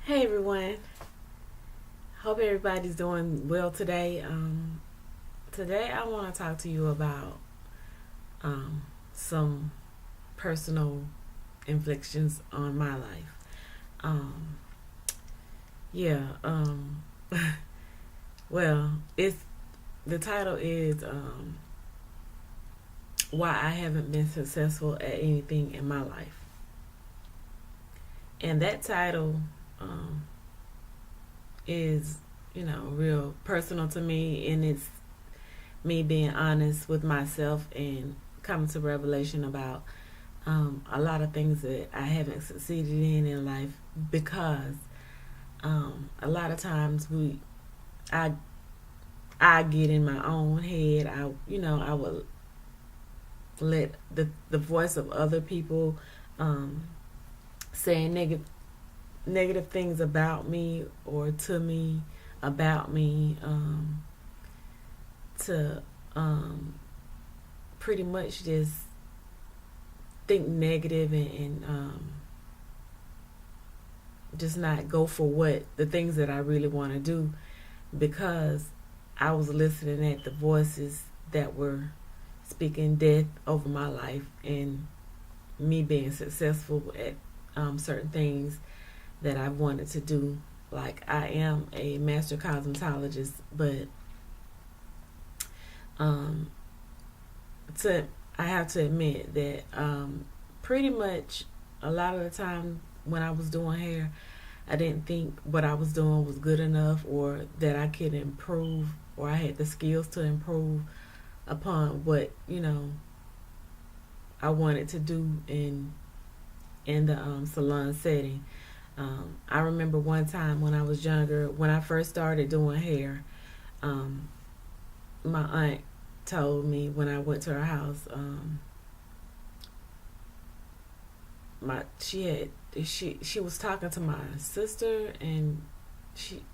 Hey everyone, hope everybody's doing well today. Today I want to talk to you about some personal inflictions on my life. Um, yeah, well, it's the title is why I haven't been successful at anything in my life, and that title um, is real personal to me, and it's me being honest with myself and coming to revelation about a lot of things that I haven't succeeded in life because a lot of times I I get in my own head. I will let the voice of other people um, saying negative things about me or to me about me to pretty much just think negative and just not go for what the things that I really want to do because I was listening at the voices that were speaking death over my life and me being successful at certain things that I wanted to do. Like I am a master cosmetologist, but um, to I have to admit that pretty much a lot of the time when I was doing hair, I didn't think what I was doing was good enough or that I could improve or I had the skills to improve upon what I wanted to do in the salon setting. I remember one time when I was younger, when I first started doing hair, um, my aunt told me when I went to her house, my she was talking to my sister and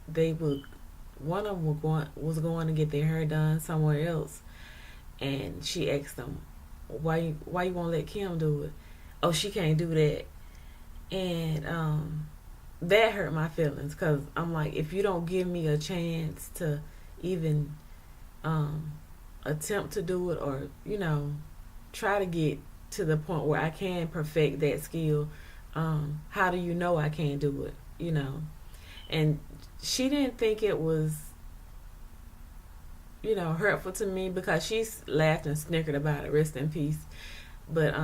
they would one of them was going to get their hair done somewhere else, and she asked them why you won't let Kim do it. Oh, she can't do that, and that hurt my feelings because I'm like, if you don't give me a chance to even um, attempt to do it or try to get to the point where I can perfect that skill, how do you know I can't do it? And she didn't think it was hurtful to me because she laughed and snickered about it. Rest in peace. But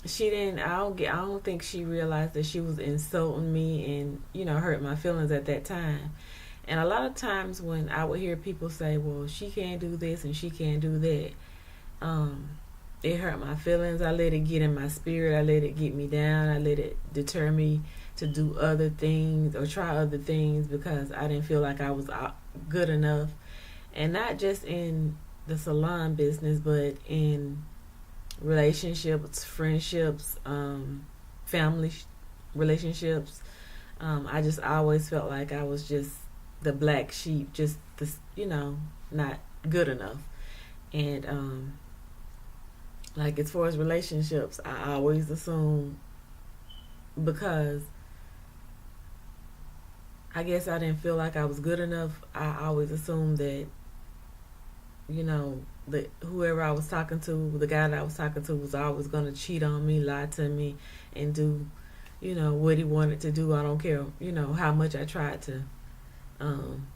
she didn't. I don't think she realized that she was insulting me and hurt my feelings at that time. And a lot of times when I would hear people say, "Well, she can't do this and she can't do that," um, it hurt my feelings. I let it get in my spirit. I let it get me down. I let it deter me to do other things or try other things because I didn't feel like I was good enough. And not just in the salon business, but in relationships, friendships, family relationships. I just always felt like I was just the black sheep, just this, not good enough. And like as far as relationships, I always assume because I guess I didn't feel like I was good enough. I always assumed that the whoever I was talking to, the guy that I was talking to, was always gonna cheat on me, lie to me, and do what he wanted to do. I don't care how much I tried to um,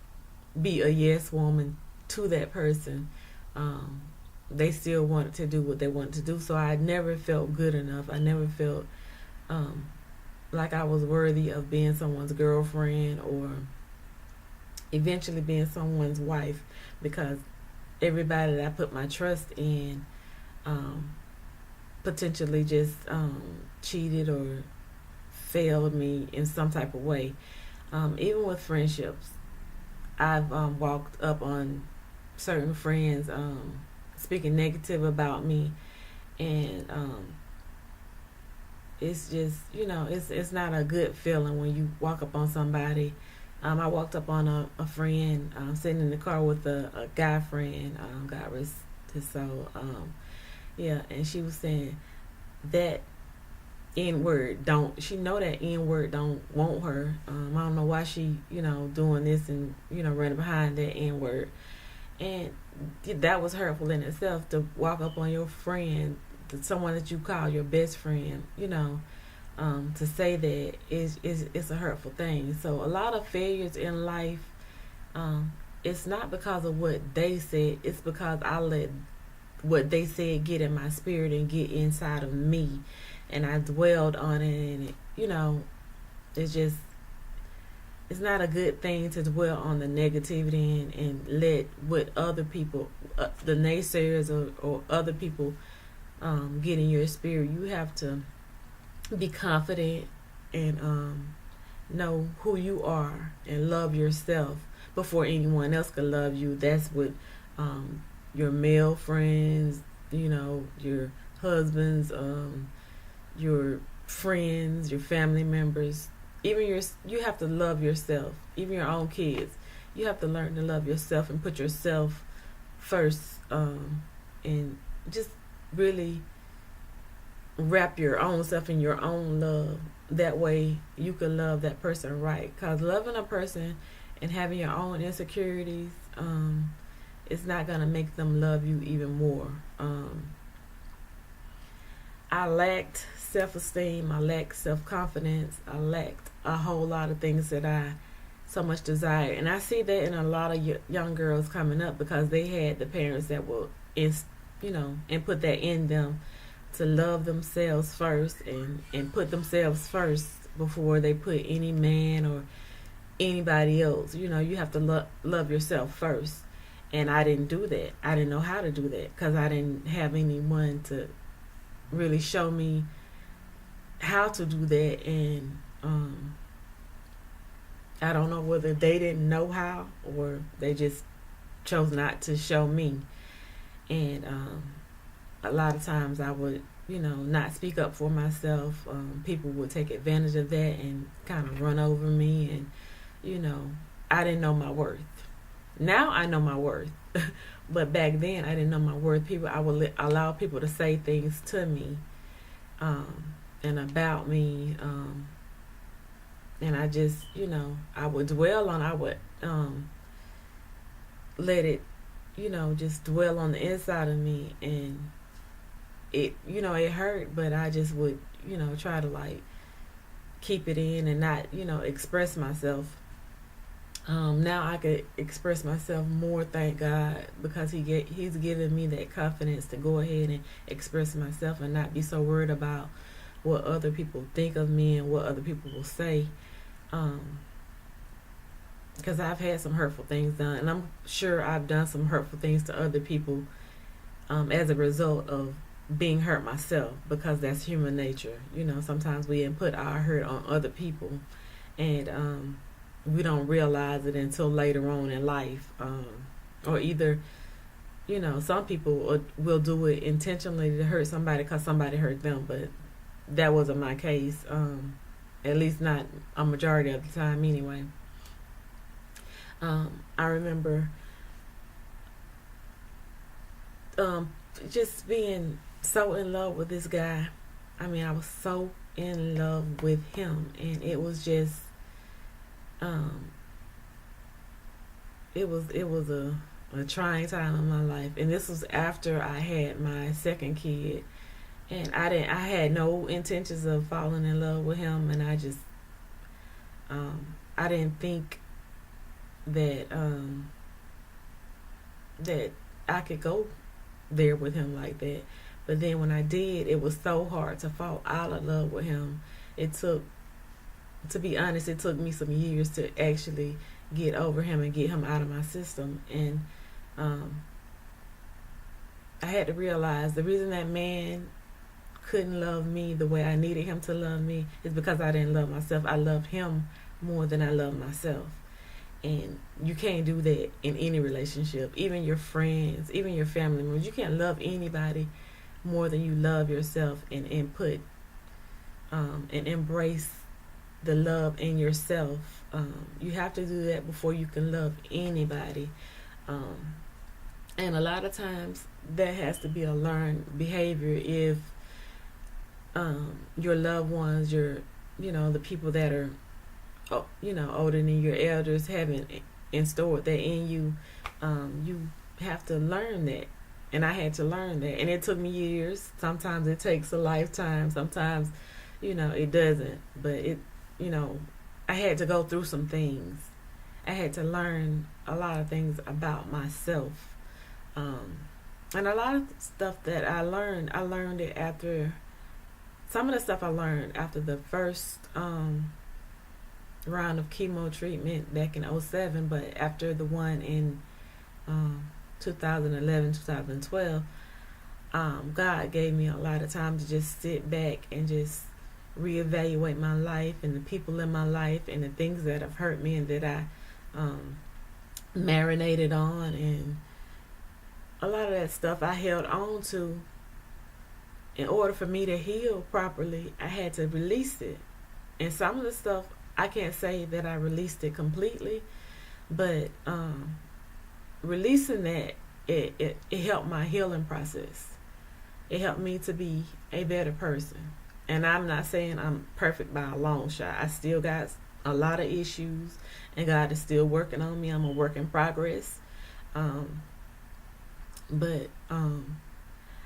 be a yes woman to that person. Um, they still wanted to do what they wanted to do. So I never felt good enough. I never felt um, like I was worthy of being someone's girlfriend or eventually being someone's wife because everybody that I put my trust in um, potentially just cheated or failed me in some type of way. Even with friendships, I've walked up on certain friends speaking negative about me, and it's just it's not a good feeling when you walk up on somebody. I walked up on a friend sitting in the car with a guy friend. God rest his soul. Yeah, and she was saying that N word don't, she know that N word don't want her. I don't know why she, doing this and, running behind that N word. And that was hurtful in itself, to walk up on your friend, someone that you call your best friend, to say that is a hurtful thing. So a lot of failures in life, it's not because of what they said, it's because I let what they said get in my spirit and get inside of me, and I dwelled on it, and it's just, it's not a good thing to dwell on the negativity and let what other people, the naysayers or other people, get in your spirit. You have to be confident and know who you are and love yourself before anyone else can love you. That's what your male friends, your husbands, your friends, your family members, even you have to love yourself. Even your own kids, you have to learn to love yourself and put yourself first, and just really wrap your own self in your own love. That way you can love that person right, because loving a person and having your own insecurities, it's not going to make them love you even more. I lacked self-esteem, I lacked self-confidence, I lacked a whole lot of things that I so much desire. And I see that in a lot of young girls coming up, because they had the parents that will, and put that in them, to love themselves first and put themselves first before they put any man or anybody else. You have to love yourself first. And I didn't do that. I didn't know how to do that, because I didn't have anyone to really show me how to do that. And I don't know whether they didn't know how or they just chose not to show me. And a lot of times I would, not speak up for myself. People would take advantage of that and kind of run over me. And, I didn't know my worth. Now I know my worth. But back then I didn't know my worth. I would allow people to say things to me, and about me. And I just, I would dwell on, I would let it, just dwell on the inside of me. And it, it hurt, but I just would, try to keep it in and not, express myself. Now I could express myself more, thank God, because He's given me that confidence to go ahead and express myself and not be so worried about what other people think of me and what other people will say. Because I've had some hurtful things done, and I'm sure I've done some hurtful things to other people as a result of being hurt myself, because that's human nature. Sometimes we input our hurt on other people, and we don't realize it until later on in life. Or either, some people will do it intentionally to hurt somebody because somebody hurt them, but that wasn't my case. At least not a majority of the time anyway. I remember just being so in love with this guy. I mean, I was so in love with him, and it was just, it was a trying time in my life. And this was after I had my second kid, and I had no intentions of falling in love with him, and I just, I didn't think that that I could go there with him like that. But then when I did, it was so hard to fall out of love with him. To be honest, it took me some years to actually get over him and get him out of my system. And I had to realize the reason that man couldn't love me the way I needed him to love me is because I didn't love myself. I loved him more than I loved myself. And you can't do that in any relationship, even your friends, even your family members. You can't love anybody more than you love yourself, and put and embrace the love in yourself. You have to do that before you can love anybody. And a lot of times that has to be a learned behavior. your loved ones, the people that are, older than your elders, haven't installed that in you. You have to learn that. And I had to learn that. And it took me years. Sometimes it takes a lifetime. Sometimes, it doesn't. But I had to go through some things. I had to learn a lot of things about myself. And a lot of stuff that I learned it after, some of the stuff I learned after the first round of chemo treatment back in '07, but after the one in 2011, 2012, God gave me a lot of time to just sit back and just reevaluate my life and the people in my life and the things that have hurt me and that I marinated on, and a lot of that stuff I held on to. In order for me to heal properly, I had to release it. And some of the stuff, I can't say that I released it completely, but releasing that, it helped my healing process. It helped me to be a better person. And I'm not saying I'm perfect by a long shot. I still got a lot of issues, and God is still working on me. I'm a work in progress. But I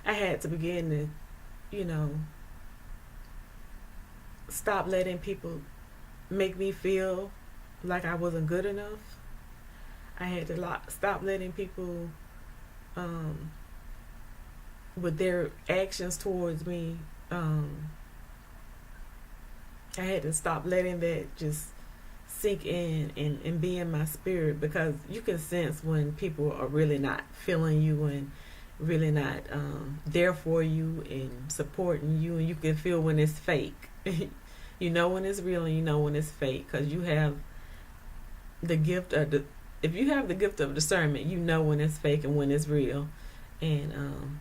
had to begin to, stop letting people make me feel like I wasn't good enough. I had to stop letting people, with their actions towards me, I had to stop letting that just sink in and be in my spirit, because you can sense when people are really not feeling you and really not there for you and supporting you, and you can feel when it's fake. You know when it's real, and you know when it's fake, because you have the gift of if you have the gift of discernment, you know when it's fake and when it's real. And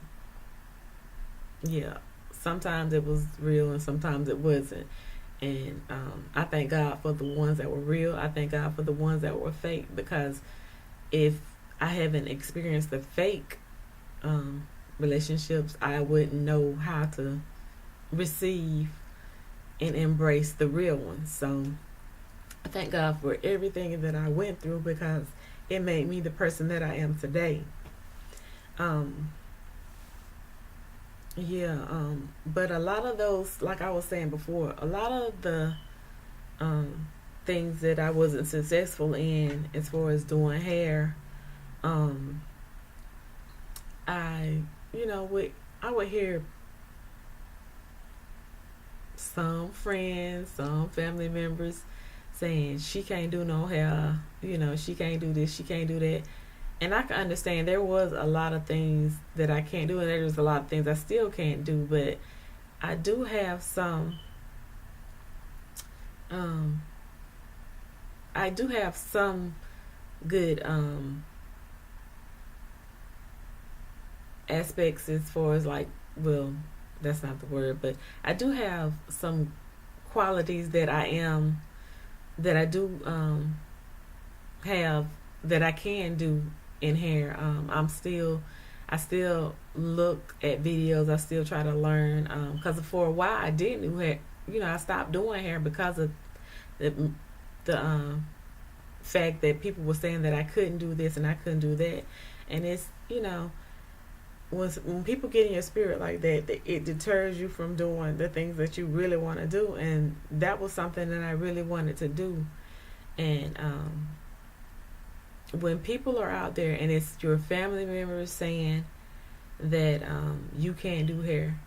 sometimes it was real and sometimes it wasn't. And I thank God for the ones that were real. I thank God for the ones that were fake, because if I haven't experienced the fake relationships, I wouldn't know how to receive and embrace the real ones. So I thank God for everything that I went through, because it made me the person that I am today. But a lot of those, like I was saying before, a lot of the things that I wasn't successful in as far as doing hair, I would hear some friends, some family members saying she can't do no hair, she can't do this, she can't do that. And I can understand there was a lot of things that I can't do, and there's a lot of things I still can't do, but I do have some good aspects as far as that's not the word, but I do have some qualities that I do have that I can do in hair. I still look at videos. I still try to learn, because for a while I didn't do hair. I stopped doing hair because of the fact that people were saying that I couldn't do this and I couldn't do that. And it's, when people get in your spirit like that, it deters you from doing the things that you really want to do. And that was something that I really wanted to do. And when people are out there and it's your family members saying that you can't do hair,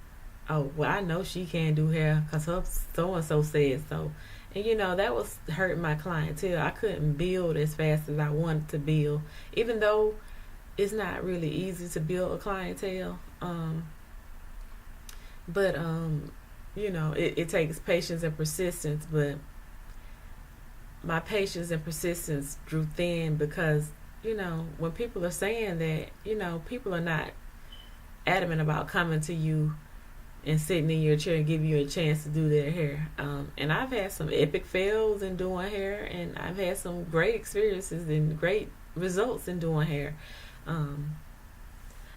oh, well, I know she can't do hair because her so-and-so said so. And, that was hurting my clientele. I couldn't build as fast as I wanted to build, even though it's not really easy to build a clientele. But it takes patience and persistence. But my patience and persistence drew thin because, when people are saying that, people are not adamant about coming to you and sitting in your chair and giving you a chance to do their hair. And I've had some epic fails in doing hair, and I've had some great experiences and great results in doing hair. I'm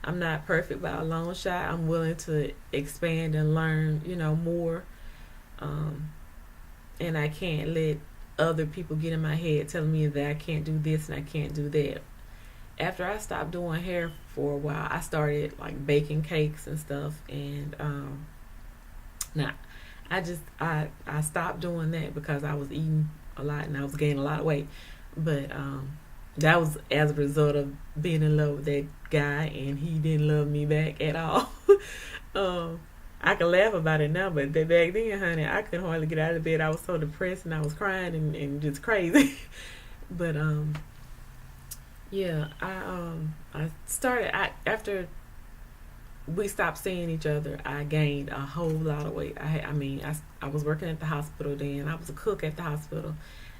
I'm not perfect by a long shot. I'm willing to expand and learn, more. Um, and I can't let other people get in my head telling me that I can't do this and I can't do that. After I stopped doing hair for a while, I started like baking cakes and stuff. And now I stopped doing that because I was eating a lot and I was gaining a lot of weight. But that was as a result of being in love with that guy, and he didn't love me back at all. um, I can laugh about it now, but back then, honey, I couldn't hardly get out of bed. I was so depressed and I was crying and just crazy. But yeah, I started after we stopped seeing each other. I gained a whole lot of weight. I was working at the hospital then. I was a cook at the hospital,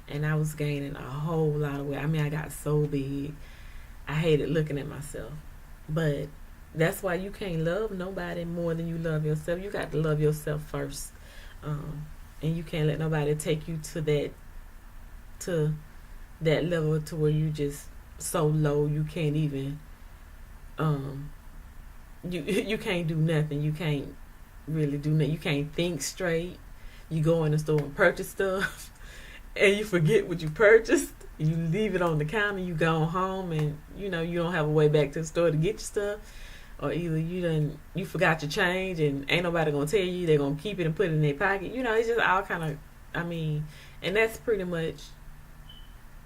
and I was gaining a whole lot of weight. I got so big. I hated looking at myself. But that's why you can't love nobody more than you love yourself. You got to love yourself first. And you can't let nobody take you to that level to where you just so low you can't even you can't do nothing. You can't really do nothing. You can't think straight. You go in the store and purchase stuff and you forget what you purchased. You leave it on the counter, you go home, and you don't have a way back to the store to get your stuff. Or either you forgot your change and ain't nobody gonna tell you. They're gonna keep it and put it in their pocket. It's just all kind of, and that's pretty much,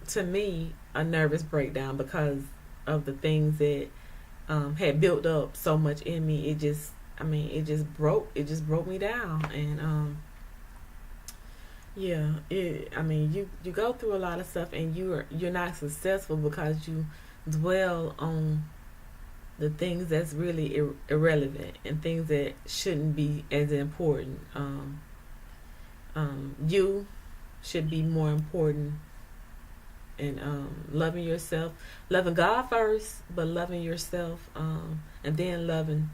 to me, a nervous breakdown because of the things that had built up so much in me. It just broke me down. And yeah, you go through a lot of stuff, and you're not successful because you dwell on the things that's really irrelevant and things that shouldn't be as important. You should be more important. And loving yourself, loving God first, but loving yourself, and then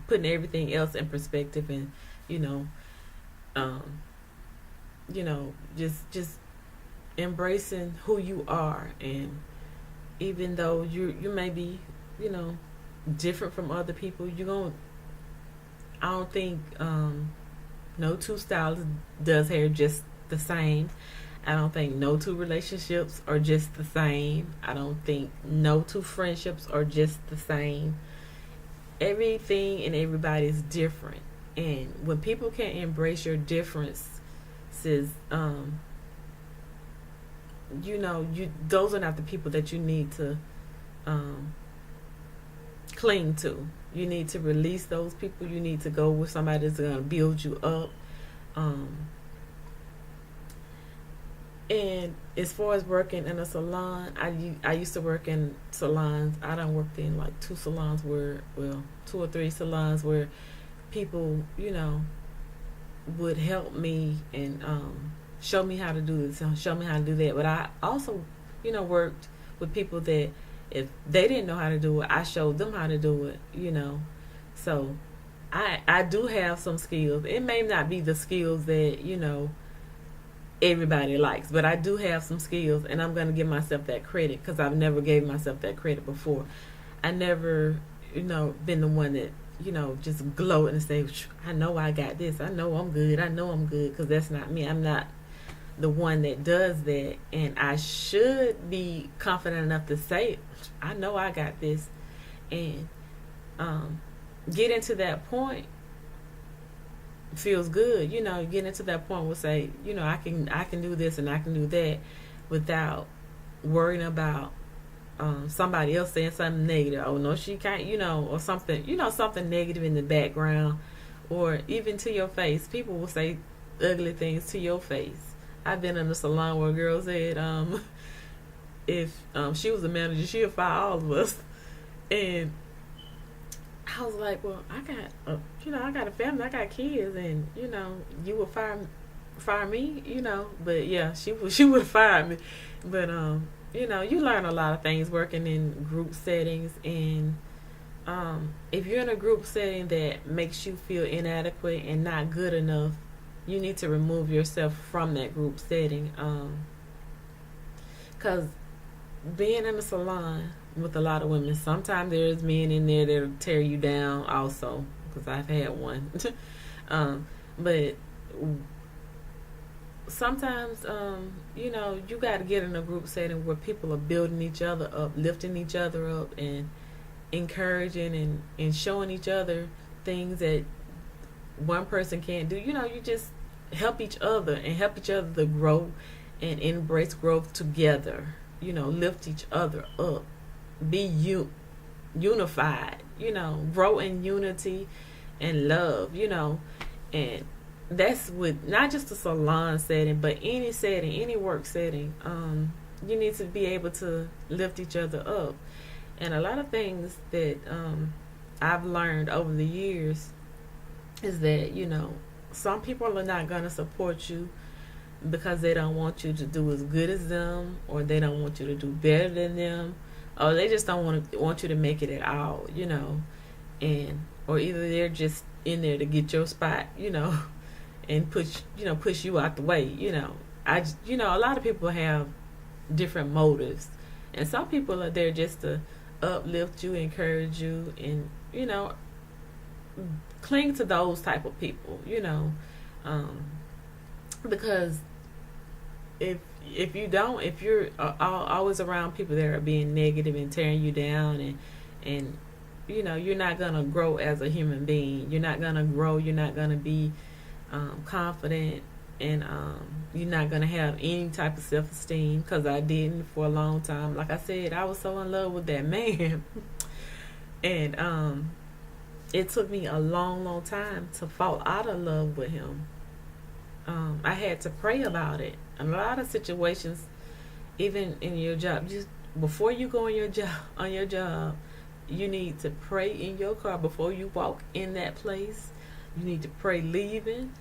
putting everything else in perspective, and just embracing who you are. And even though you may be different from other people, I don't think no two styles does hair just the same. I don't think no two relationships are just the same. I don't think no two friendships are just the same. Everything and everybody is different. And when people can embrace your differences, those are not the people that you need to cling to. You need to release those people. You need to go with somebody that's going to build you up. And as far as working in a salon, I used to work in salons. I done worked in like two or three salons where people, would help me and show me how to do this and show me how to do that. But I also, worked with people that if they didn't know how to do it, I showed them how to do it, So I do have some skills. It may not be the skills that, everybody likes, but I do have some skills, and I'm going to give myself that credit because I've never gave myself that credit before. I never, been the one that, just gloat and say, I know I got this. I know I'm good. Because that's not me. I'm not the one that does that, and I should be confident enough to say, I know I got this, and getting to that point feels good. Getting to that point will say, I can do this and I can do that without worrying about somebody else saying something negative. Oh no, she can't, or something, something negative in the background, or even to your face. People will say ugly things to your face. I've been in a salon where a girl said, if she was a manager, she'll fire all of us. And I was like, well, I got a family, I got kids, and you would fire me, But yeah, she would have fired me. But you learn a lot of things working in group settings, and if you're in a group setting that makes you feel inadequate and not good enough, you need to remove yourself from that group setting. Because being in a salon with a lot of women. Sometimes there's men in there that'll tear you down also, because I've had one. But sometimes, you got to get in a group setting where people are building each other up, lifting each other up, and encouraging and showing each other things that one person can't do. You just help each other and help each other to grow and embrace growth together. Lift each other up. Be unified. Grow in unity and love. And that's with not just a salon setting, but any setting, any work setting. You need to be able to lift each other up. And a lot of things that I've learned over the years is that, some people are not going to support you because they don't want you to do as good as them, or they don't want you to do better than them, or they just don't want you to make it at all, and or either they're just in there to get your spot, and push you out the way, a lot of people have different motives, and some people are there just to uplift you, encourage you, and cling to those type of people, because if you're always around people that are being negative and tearing you down, and you're not gonna grow as a human being. You're not gonna grow. You're not gonna be confident, and you're not gonna have any type of self-esteem. Because I didn't for a long time. Like I said, I was so in love with that man, and it took me a long, long time to fall out of love with him. I had to pray about it. In a lot of situations, even in your job, just before you go on your job, you need to pray in your car before you walk in that place. You need to pray leaving.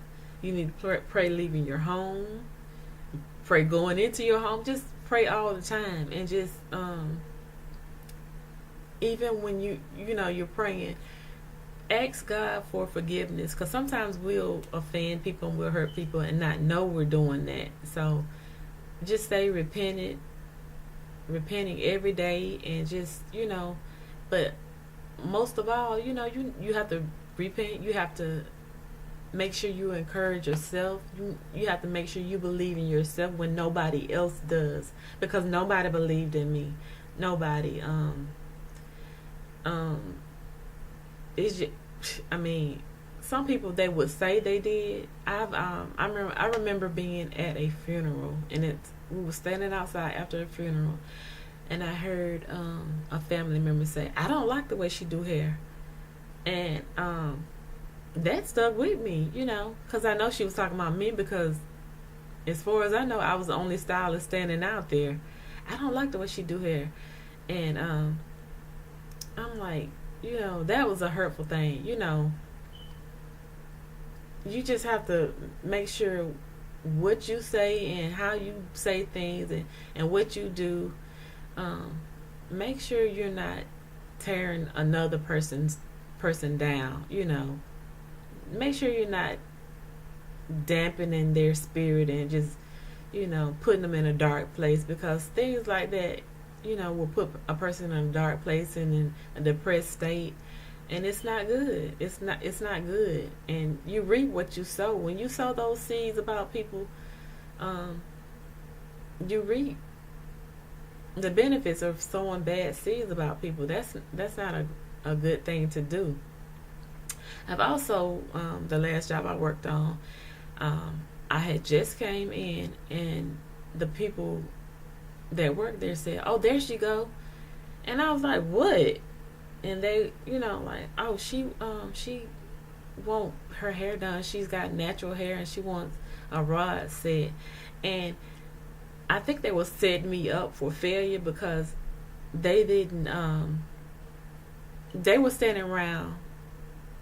You need to pray leaving your home. Pray going into your home. Just pray all the time, and just even when you're praying, ask God for forgiveness, because sometimes we'll offend people and we'll hurt people and not know we're doing that. So just stay repenting every day, and just but most of all, you have to repent. You have to make sure you encourage yourself. You have to make sure you believe in yourself when nobody else does, because nobody believed in me. Nobody. It's just, some people, they would say they did. I remember being at a funeral, and we were standing outside after the funeral, and I heard a family member say, "I don't like the way she do hair," and that stuck with me, because I know she was talking about me, because as far as I know, I was the only stylist standing out there. I don't like the way she do hair, and I'm like, that was a hurtful thing. You just have to make sure what you say and how you say things, and what you do. Make sure you're not tearing another person down. Make sure you're not dampening their spirit and just putting them in a dark place, because things like that will put a person in a dark place and in a depressed state, and it's not good. It's not good. And you reap what you sow. When you sow those seeds about people, you reap the benefits of sowing bad seeds about people. That's not a good thing to do. I've also, the last job I worked on, I had just came in, and the people that worked there said, "Oh, there she go," and I was like, "What?" And they, like, "Oh, she want her hair done. She's got natural hair, and she wants a rod set." And I think they were setting me up for failure, because they didn't. They were standing around,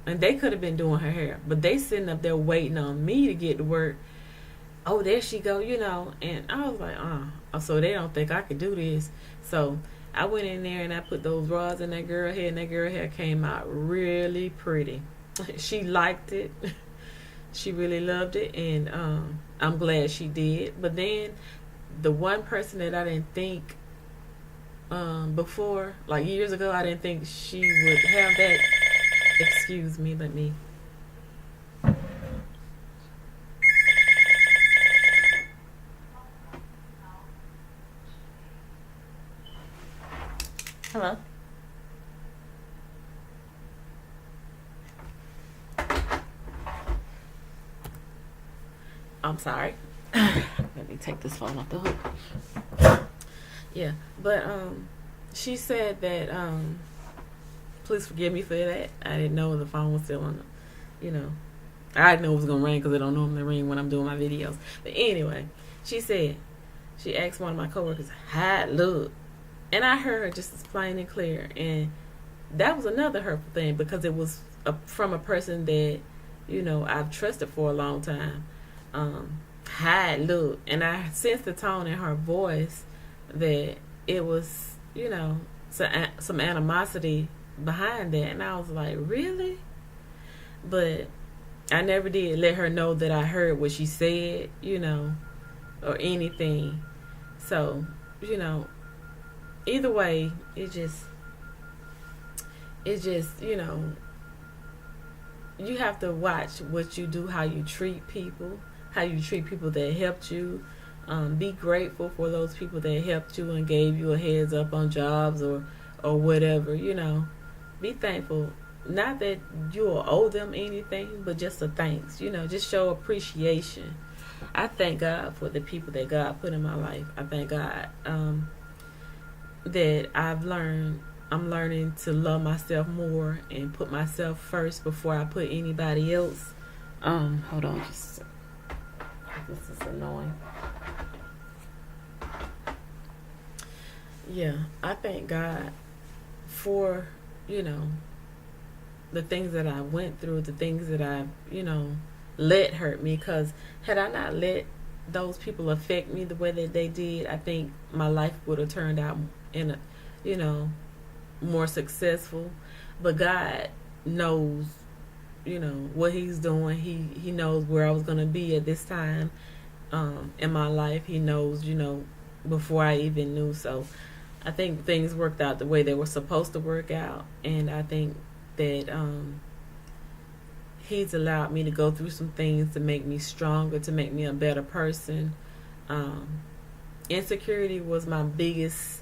and they could have been doing her hair, but they sitting up there waiting on me to get to work. "Oh, there she go," and I was like, so they don't think I could do this. So I went in there and I put those rods in that girl hair, and that girl hair came out really pretty. She liked it. She really loved it, and I'm glad she did. But then the one person that I didn't think before, like years ago, I didn't think she would have that. Excuse me, let me. Hello. I'm sorry. Let me take this phone off the hook. Yeah, but she said that please forgive me for that. I didn't know the phone was still on. I didn't know it was gonna ring because it don't normally ring when I'm doing my videos. But anyway, she said she asked one of my coworkers how it looked, and I heard her just as plain and clear, and that was another hurtful thing because it was from a person that I've trusted for a long time. How it looked, and I sensed the tone in her voice that it was some animosity behind that, and I was like, really? But I never did let her know that I heard what she said, or anything. So, either way, it just, you have to watch what you do, how you treat people that helped you. Be grateful for those people that helped you and gave you a heads up on jobs or whatever, Be thankful. Not that you'll owe them anything, but just a thanks, just show appreciation. I thank God for the people that God put in my life. I thank God that I'm learning to love myself more and put myself first before I put anybody else. Hold on just a second. This is annoying. Yeah, I thank God for, the things that I went through, the things that I, let hurt me. Because had I not let those people affect me the way that they did, I think my life would have turned out in a, more successful. But God knows, what He's doing. He knows where I was going to be at this time in my life. He knows, before I even knew. So I think things worked out the way they were supposed to work out. And I think that He's allowed me to go through some things to make me stronger, to make me a better person. Insecurity was my biggest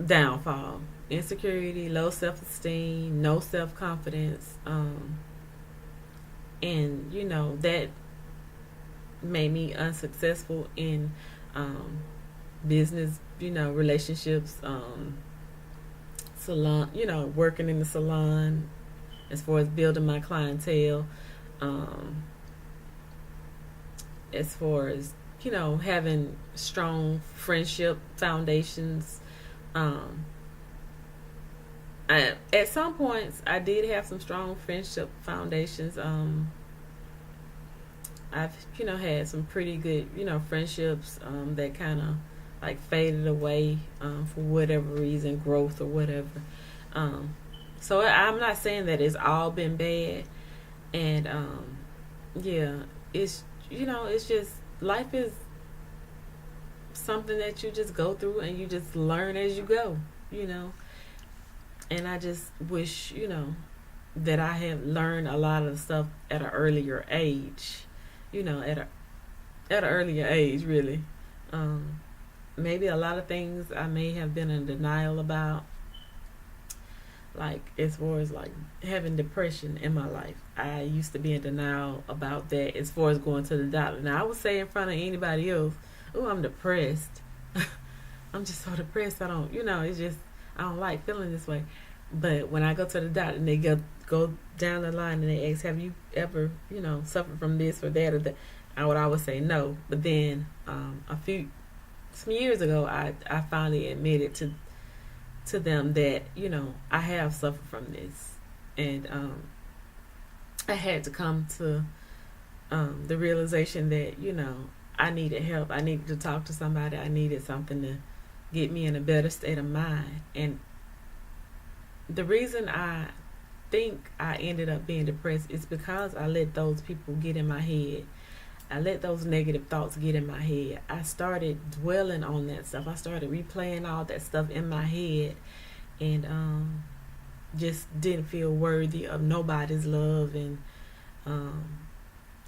downfall. Insecurity, low self-esteem, no self-confidence. And, that made me unsuccessful in business, relationships, salon, working in the salon, as far as building my clientele, as far as, having strong friendship foundations. At some points, I did have some strong friendship foundations. I've, had some pretty good, friendships that kind of like faded away for whatever reason, growth or whatever. So I'm not saying that it's all been bad. And, yeah, it's, it's just, life is something that you just go through and you just learn as you go, And I just wish, that I had learned a lot of the stuff at an earlier age, at an earlier age, really. Maybe a lot of things I may have been in denial about, like as far as like having depression in my life. I used to be in denial about that as far as going to the doctor. Now I would say in front of anybody else, "Oh, I'm depressed." I'm just so depressed. I don't, it's just, I don't like feeling this way. But when I go to the doctor and they go down the line and they ask, "Have you ever, suffered from this or that or that?" I would always say no. But then some years ago, I finally admitted to them that, I have suffered from this. And I had to come to the realization that, I needed help. I needed to talk to somebody. I needed something to get me in a better state of mind. And the reason I think I ended up being depressed is because I let those people get in my head. I let those negative thoughts get in my head. I started dwelling on that stuff. I started replaying all that stuff in my head, and just didn't feel worthy of nobody's love and um,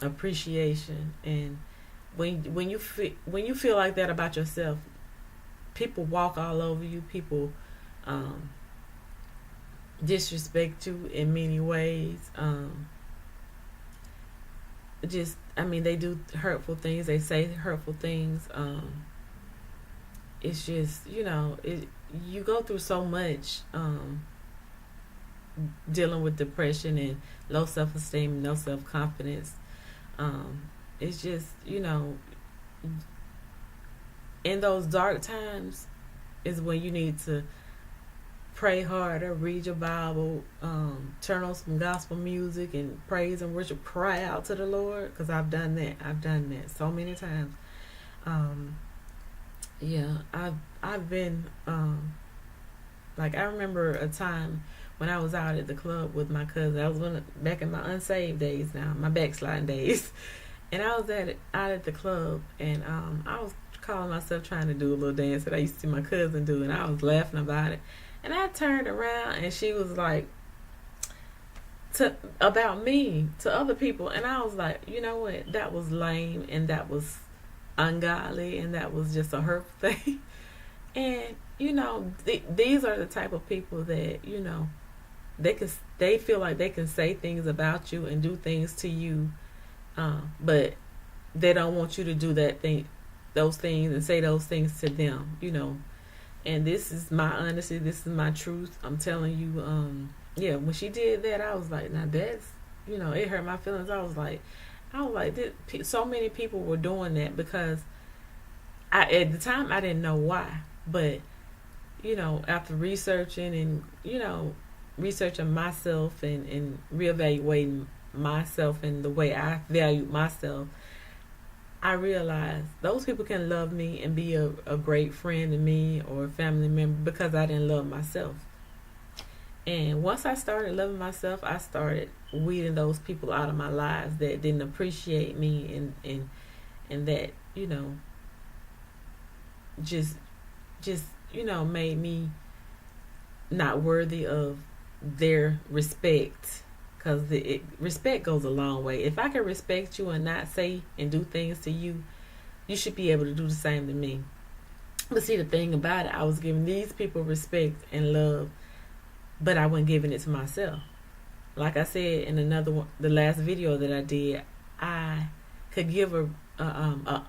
appreciation. And when you feel like that about yourself, people walk all over you. People um, disrespect you in many ways. They do hurtful things. They say hurtful things. It's just, you go through so much dealing with depression and low self-esteem, no self-confidence. It's just, in those dark times is when you need to pray harder, read your Bible, turn on some gospel music and praise and worship, cry out to the Lord, because I've done that so many times. I've been I remember a time when I was out at the club with my cousin. I was back in my unsaved days now, my backsliding days, and I was out at the club, and I was calling myself trying to do a little dance that I used to see my cousin do, and I was laughing about it. And I turned around, and she was like, about me to other people, and I was like, you know what? That was lame, and that was ungodly, and that was just a hurtful thing. And these are the type of people that they feel like they can say things about you and do things to you, but they don't want you to do those things and say those things to them. And this is my honesty. This is my truth. I'm telling you. When she did that, I was like, now that's, it hurt my feelings. I was like, so many people were doing that because at the time I didn't know why, but after researching and researching myself and reevaluating myself and the way I valued myself, I realized those people can love me and be a great friend to me or a family member because I didn't love myself. And once I started loving myself, I started weeding those people out of my lives that didn't appreciate me and that just made me not worthy of their respect. Because respect goes a long way. If I can respect you and not say and do things to you, you should be able to do the same to me. But see, the thing about it, I was giving these people respect and love, but I wasn't giving it to myself. Like I said in the last video that I did, I could give a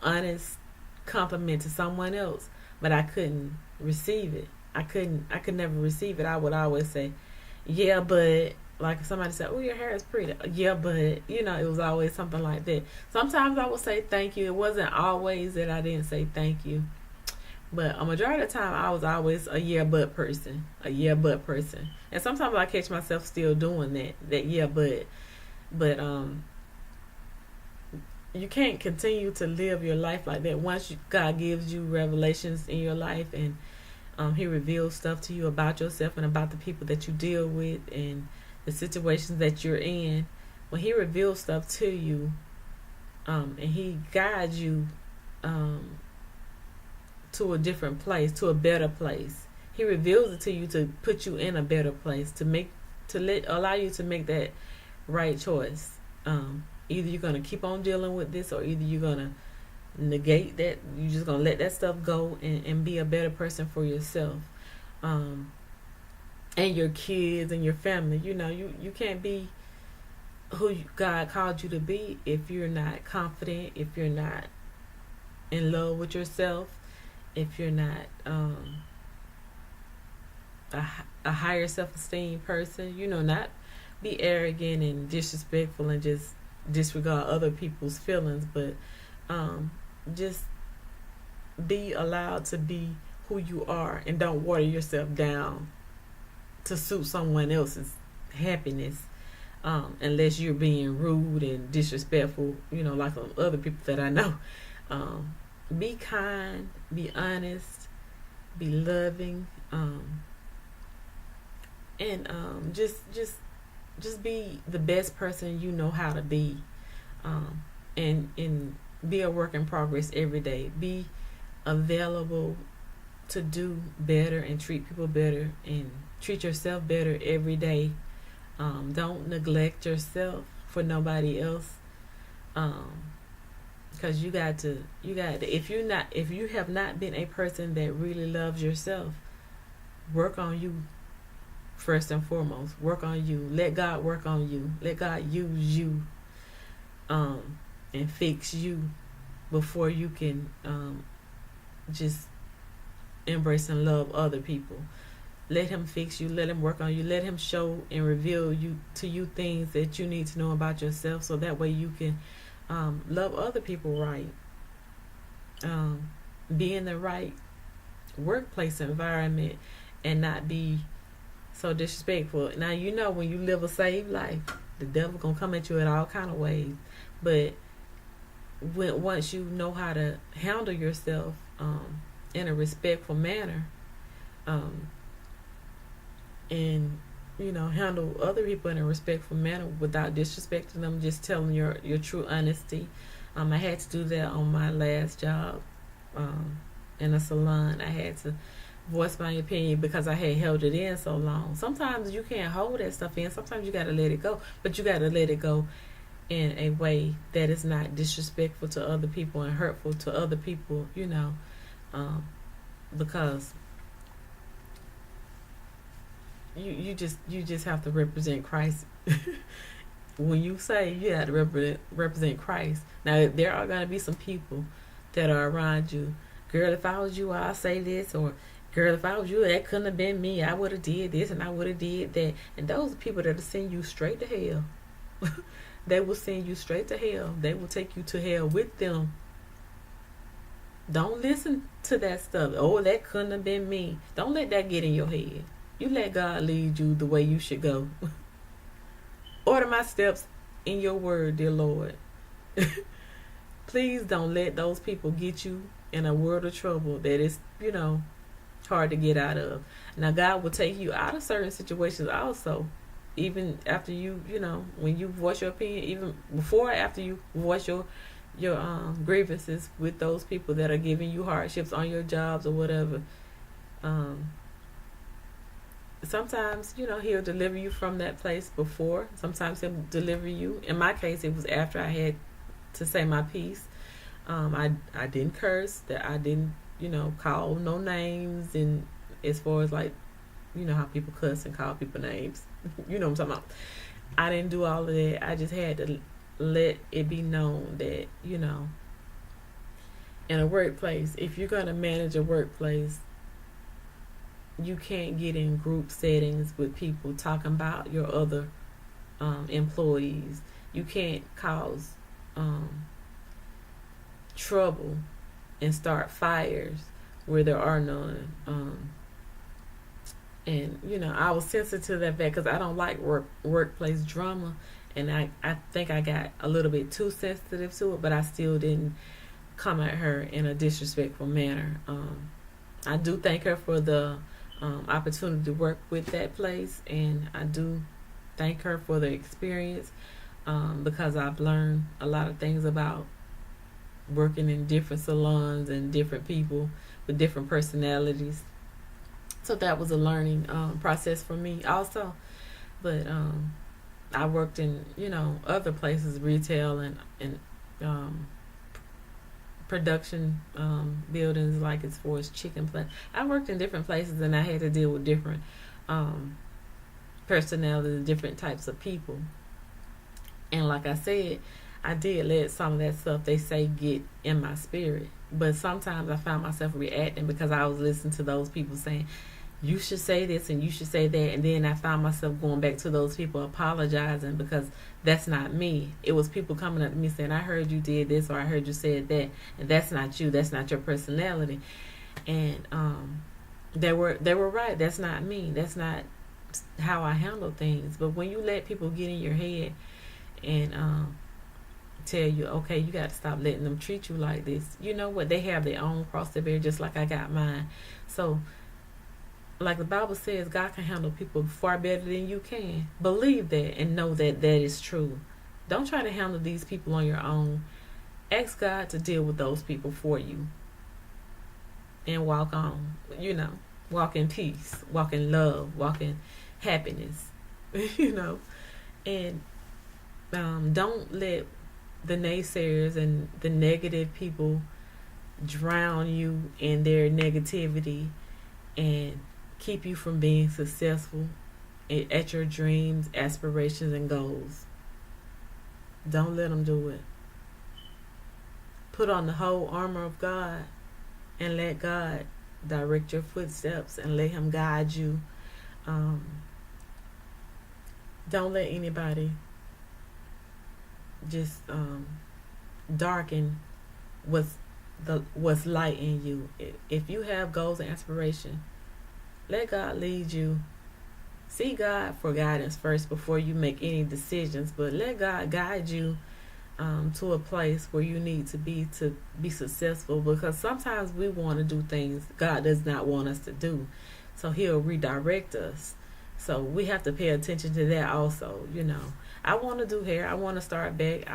honest compliment to someone else, but I couldn't receive it. I could never receive it. I would always say, yeah, but... Like somebody said, oh, your hair is pretty. Yeah, but, it was always something like that. Sometimes I would say thank you. It wasn't always that I didn't say thank you. But a majority of the time, I was always a yeah, but person. And sometimes I catch myself still doing that yeah, but. But you can't continue to live your life like that. Once God gives you revelations in your life and He reveals stuff to you about yourself and about the people that you deal with and the situations that you're in, when He reveals stuff to you, and He guides you to a different place, to a better place. He reveals it to you to put you in a better place, allow you to make that right choice. Either you're gonna keep on dealing with this, or either you're gonna negate that. You're just gonna let that stuff go and be a better person for yourself. And your kids and your family. You can't be who God called you to be if you're not confident, if you're not in love with yourself, if you're not a higher self-esteem person. Not be arrogant and disrespectful and just disregard other people's feelings, but just be allowed to be who you are and don't water yourself down to suit someone else's happiness, unless you're being rude and disrespectful, like other people that I know. Be kind, be honest, be loving, and just be the best person you know how to be. and be a work in progress every day. Be available to do better and treat people better and treat yourself better every day. Don't neglect yourself for nobody else. Because if you have not been a person that really loves yourself, work on you first and foremost. Work on you. Let God work on you. Let God use you, and fix you before you can just embrace and love other people. Let him fix you. Let him work on you. Let him show and reveal to you things that you need to know about yourself, so that way you can love other people right. Be in the right workplace environment and not be so disrespectful. Now, when you live a saved life, the devil gonna come at you in all kind of ways. But once you know how to handle yourself in a respectful manner, and handle other people in a respectful manner without disrespecting them, just telling your true honesty. I had to do that on my last job in a salon. I had to voice my opinion because I had held it in so long. Sometimes you can't hold that stuff in. Sometimes you got to let it go, but you got to let it go in a way that is not disrespectful to other people and hurtful to other people, because you just have to represent Christ. When you say you have to represent Christ, now there are going to be some people that are around you. Girl, if I was you, I'll say this, or girl, if I was you, that couldn't have been me. I would have did this and I would have did that. And those are people that will send you straight to hell. They will send you straight to hell. They will take you to hell with them. Don't listen to that stuff. Oh, that couldn't have been me. Don't let that get in your head. You let God lead you the way you should go. Order my steps in your word, dear Lord. Please don't let those people get you in a world of trouble that is, hard to get out of. Now, God will take you out of certain situations also. Even after you, when you voice your opinion, even before or after you voice your grievances with those people that are giving you hardships on your jobs or whatever. Sometimes, he'll deliver you from that place before. Sometimes he'll deliver you. In my case, it was after I had to say my piece. I didn't curse. That I didn't, call no names. And as far as like, how people cuss and call people names. You know what I'm talking about. I didn't do all of that. I just had to let it be known that, in a workplace, if you're going to manage a workplace, you can't get in group settings with people talking about your other employees. You can't cause trouble and start fires where there are none. And I was sensitive to that fact because I don't like workplace drama, and I think I got a little bit too sensitive to it, but I still didn't come at her in a disrespectful manner. I do thank her for the opportunity to work with that place, and I do thank her for the experience, because I've learned a lot of things about working in different salons and different people with different personalities. So that was a learning process for me also. But I worked in other places, retail and production buildings, like as far as chicken plant. I worked in different places, and I had to deal with different personalities, different types of people. And like I said, I did let some of that stuff they say get in my spirit. But sometimes I found myself reacting because I was listening to those people saying, you should say this and you should say that. And then I found myself going back to those people apologizing because that's not me. It was people coming up to me saying, I heard you did this, or I heard you said that, and that's not you. That's not your personality. And they were right. That's not me. That's not how I handle things. But when you let people get in your head and tell you, okay, you got to stop letting them treat you like this. You know what? They have their own cross to bear, just like I got mine. So, like the Bible says, God can handle people far better than you can. Believe that and know that that is true. Don't try to handle these people on your own. Ask God to deal with those people for you and walk on, walk in peace, walk in love, walk in happiness, and don't let the naysayers and the negative people drown you in their negativity and keep you from being successful at your dreams, aspirations, and goals. Don't let them do it. Put on the whole armor of God and let God direct your footsteps and let Him guide you. Don't let anybody just darken what's light in you. If you have goals and aspiration, let God lead you. See God for guidance first before you make any decisions, but let God guide you to a place where you need to be successful, because sometimes we want to do things God does not want us to do, so He'll redirect us. So we have to pay attention to that also. I want to do hair. I want to start back.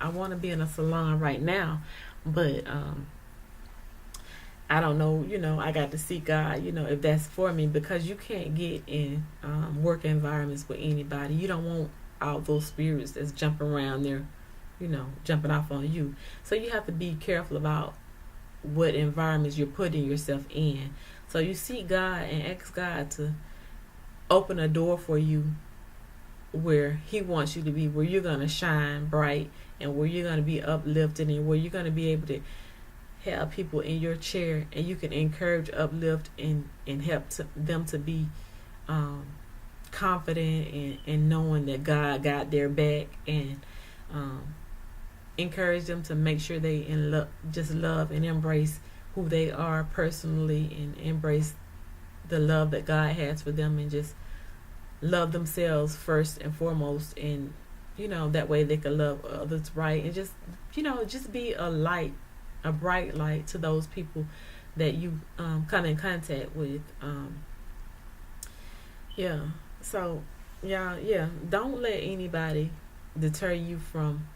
I want to be in a salon right now, but I don't know, I got to seek God, if that's for me, because you can't get in work environments with anybody. You don't want all those spirits that's jumping around there, jumping off on you. So you have to be careful about what environments you're putting yourself in. So you seek God and ask God to open a door for you where He wants you to be, where you're going to shine bright and where you're going to be uplifted and where you're going to be able to have people in your chair and you can encourage, uplift, and help them to be confident and knowing that God got their back, and encourage them to make sure they just love and embrace who they are personally and embrace the love that God has for them, and just love themselves first and foremost, and that way they can love others right, and just be a bright light to those people that you come in contact with. Don't let anybody deter you from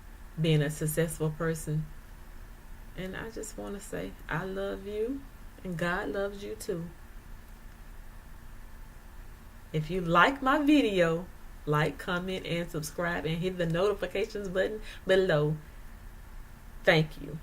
being a successful person. And I just want to say, I love you and God loves you too. If you like my video, like, comment, and subscribe, and hit the notifications button below. Thank you.